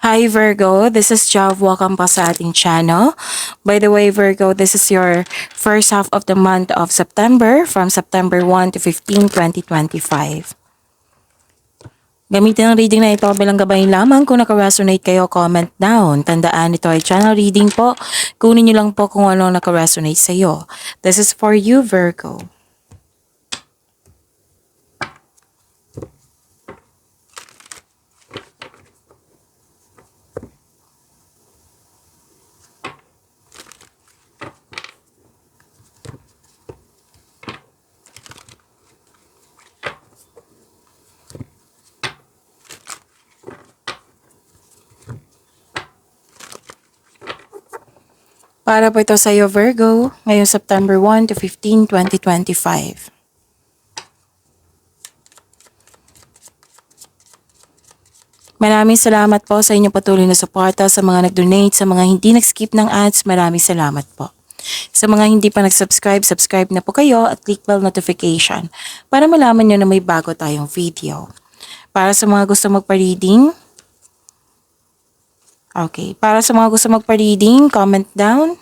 Hi Virgo, this is Jav. Welcome pa sa ating channel. By the way Virgo, this is your first half of the month of September from September 1 to 15, 2025. Gamitin ang reading na ito bilang gabay lamang. Kung naka-resonate kayo, comment down. Tandaan, ito ay channel reading po. Kunin nyo lang po kung ano naka-resonate sa iyo. This is for you Virgo. Para po ito sa iyo Virgo, ngayong September 1 to 15, 2025. Maraming salamat po sa inyong patuloy na suporta, sa mga nag-donate, sa mga hindi nag-skip ng ads, maraming salamat po. Sa mga hindi pa nag-subscribe, subscribe na po kayo at click bell notification para malaman nyo na may bago tayong video. Para sa mga gusto magpa-reading, para sa mga gusto magpa-reading, comment down.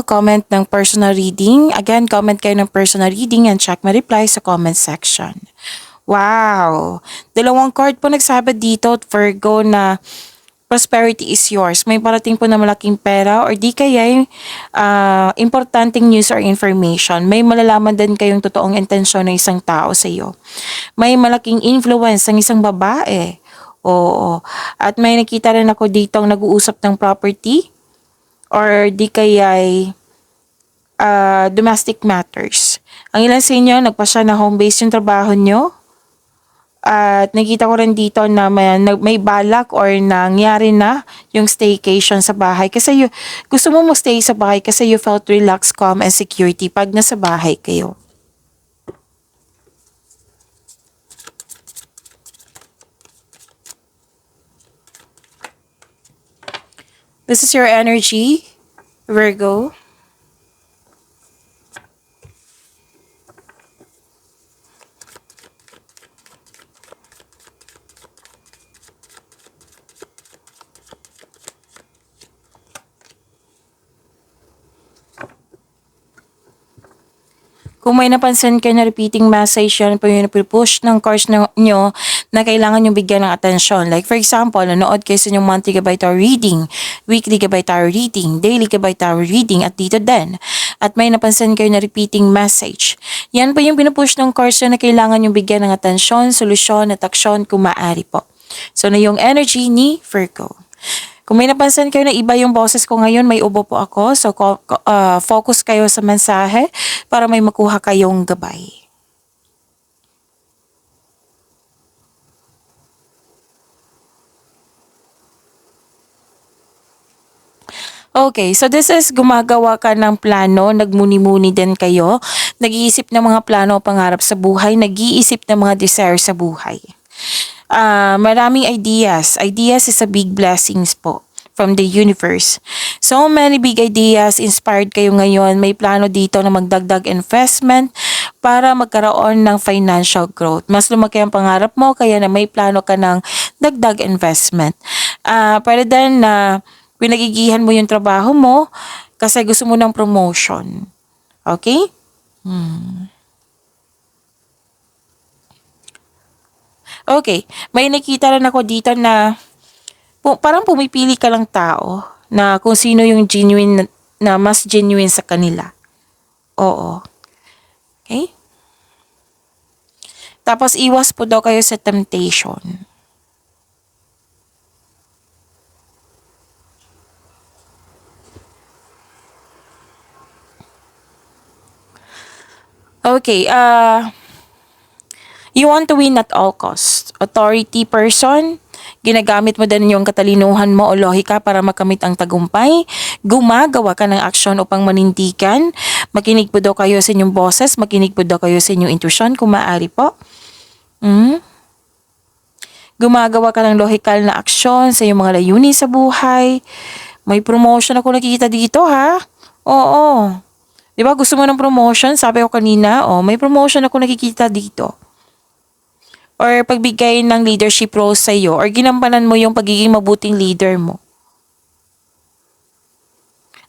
Comment ng personal reading. Again, comment kayo ng personal reading and check my reply sa comment section. Wow! Dalawang card po nagsabi dito, Virgo, na prosperity is yours. May parating po na malaking pera or di kaya importanteng news or information. May malalaman din kayong totoong intensyon ng isang tao sa iyo. May malaking influence ng isang babae. Oo. At may nakita rin ako dito ang nag-uusap ng property or di kaya domestic matters. Ang ilan sa inyo, nagpasya na home base yung trabaho nyo. At nakita ko rin dito na may balak or nangyari na yung staycation sa bahay. Kasi gusto mo stay sa bahay kasi you felt relaxed, calm, and security pag nasa bahay kayo. This is your energy, Virgo. Kung may napansin kayo na repeating message, yan po yung push ng cards nyo na kailangan nyo bigyan ng atensyon. Like for example, nanood kayo sa inyong monthly gabay tarot reading, weekly gabay tarot reading, daily gabay tarot reading, at dito din. At may napansin kayo na repeating message. Yan po yung pinupush ng cards na kailangan nyo bigyan ng atensyon, solusyon, at aksyon kung maaari po. So na yung energy ni Virgo. Kung may napansin kayo na iba yung boses ko ngayon, may ubo po ako. So, focus kayo sa mensahe para may makuha kayong gabay. Okay, so this is gumagawa ka ng plano, nagmuni-muni din kayo, nag-iisip ng mga plano o pangarap sa buhay, nag-iisip ng mga desire sa buhay. Maraming ideas. Ideas is a big blessings po from the universe. So many big ideas, inspired kayo ngayon. May plano dito na magdagdag investment para magkaroon ng financial growth. Mas lumaki ang pangarap mo, kaya na may plano ka ng dagdag investment. Pwede din na pinagigihan mo yung trabaho mo kasi gusto mo ng promotion. Okay? Okay, may nakita rin ako dito na parang pumipili ka lang tao na kung sino yung genuine na mas genuine sa kanila. Oo. Okay? Tapos iwas po daw kayo sa temptation. Okay, you want to win at all costs. Authority person, ginagamit mo din yung katalinuhan mo o lohika para makamit ang tagumpay. Gumagawa ka ng aksyon upang manindigan. Makinig po daw kayo sa inyong boses, makinig po daw kayo sa inyong intuition kung maaari po. Gumagawa ka ng lohikal na aksyon sa iyong mga layunin sa buhay. May promotion ako nakikita dito ha. Oo. Diba gusto mo ng promotion? Sabi ko kanina, may promotion ako nakikita dito. or pagbigay ng leadership roles sa iyo, or ginampanan mo yung pagiging mabuting leader mo.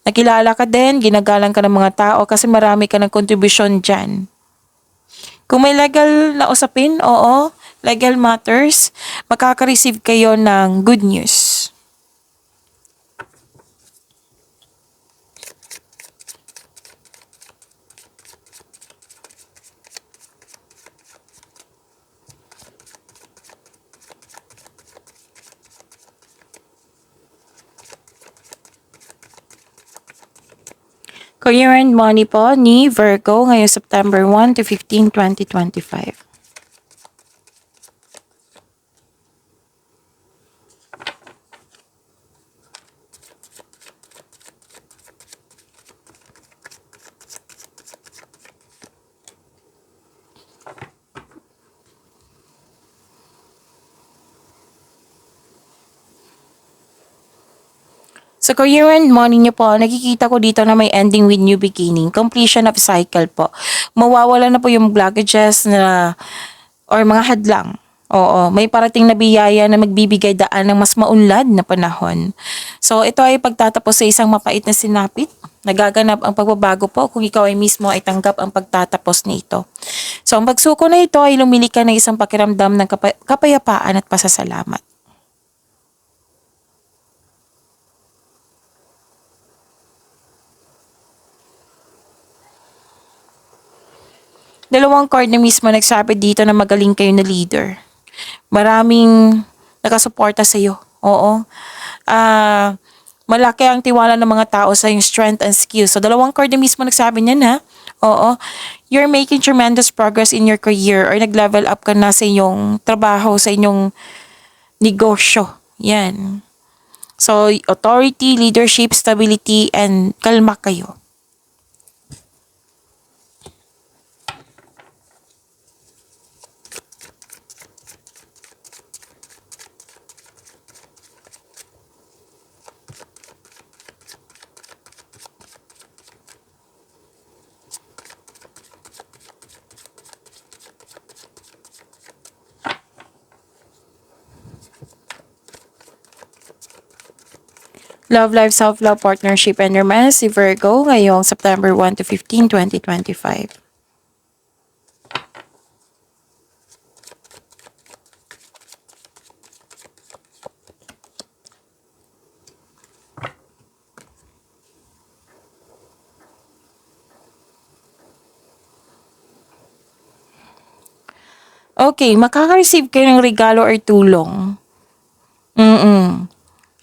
Nakilala ka din, ginagalang ka ng mga tao kasi marami ka ng kontribusyon dyan. Kung may legal na usapin, oo, legal matters, makaka-receive kayo ng good news. Career and money po ni Virgo ngayong September 1 to 15, 2025. Sa career and money niyo po, nakikita ko dito na may ending with new beginning, completion of cycle po. Mawawala na po yung blockages na or mga hadlang. Oo, may parating na biyaya na magbibigay daan ng mas maunlad na panahon. So, ito ay pagtatapos sa isang mapait na sinapit. Nagaganap ang pagbabago po kung ikaw ay mismo ay tanggap ang pagtatapos nito. So, ang pagsuko na ito ay lumili ka ng isang pakiramdam ng kapayapaan at pasasalamat. Dalawang card na mismo nagsabi dito na magaling kayo na leader. Maraming nakasuporta sa iyo. Oo. Malaki ang tiwala ng mga tao sa iyong strength and skills. So, dalawang card na mismo nagsabi niyan ha. Oo. You're making tremendous progress in your career or nag-level up ka na sa iyong trabaho, sa inyong negosyo. Yan. So, authority, leadership, stability, and kalma kayo. Love Life, Self-Love, Partnership, and Romance si Virgo ngayong September 1 to 15, 2025. Okay, makaka-receive kayo ng regalo or tulong.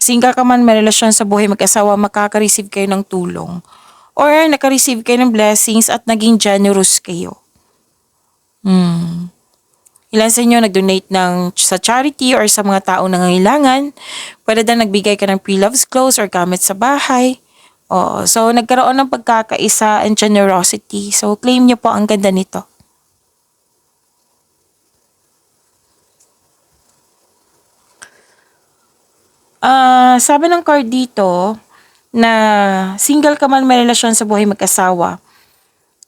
Single ka man, may relasyon sa buhay mag-asawa, makaka-receive kayo ng tulong. Or naka-receive kayo ng blessings at naging generous kayo. Ilan sa inyo nag-donate sa charity or sa mga taong nangangailangan. Pwede din nagbigay ka ng pre-loves clothes or gamit sa bahay. So nagkaroon ng pagkakaisa and generosity. So claim nyo po, ang ganda nito. Sabi ng card dito na single ka man, may relasyon sa buhay mag-asawa.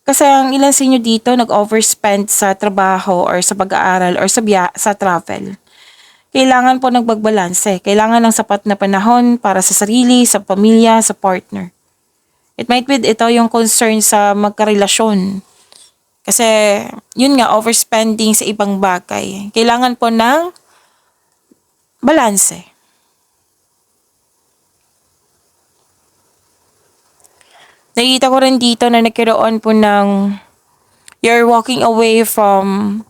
Kasi ang ilan sa inyo dito nag-overspend sa trabaho or sa pag-aaral or sa travel. Kailangan po nagbagbalanse. Kailangan ng sapat na panahon para sa sarili, sa pamilya, sa partner. It might be ito yung concern sa magkarelasyon. Kasi yun nga, overspending sa ibang bagay. Kailangan po ng balanse. Nakita ko rin dito na nagkaroon po ng you're walking away from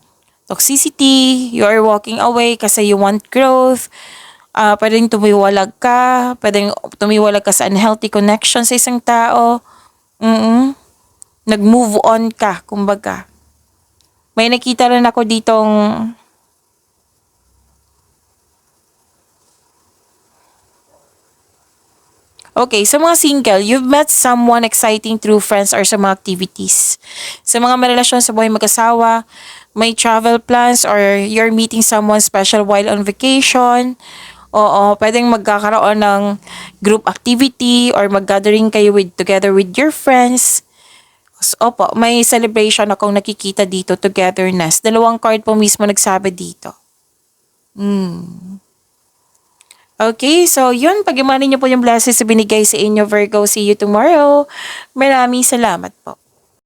toxicity, you're walking away kasi you want growth, pwedeng tumiwalag ka sa unhealthy connection sa isang tao, nag-move on ka, kumbaga. May nakita rin ako ditong okay, sa mga single, you've met someone exciting through friends or sa mga activities. Sa mga may relasyon sa buhay mag-asawa, may travel plans or you're meeting someone special while on vacation. Oo, pwedeng magkakaroon ng group activity or mag-gathering kayo together with your friends. Opo, may celebration akong nakikita dito, togetherness. Dalawang card po mismo nagsabi dito. Okay, so yun, pag-imanin niyo po yung blessings na binigay sa inyo, Virgo. See you tomorrow. Maraming salamat po.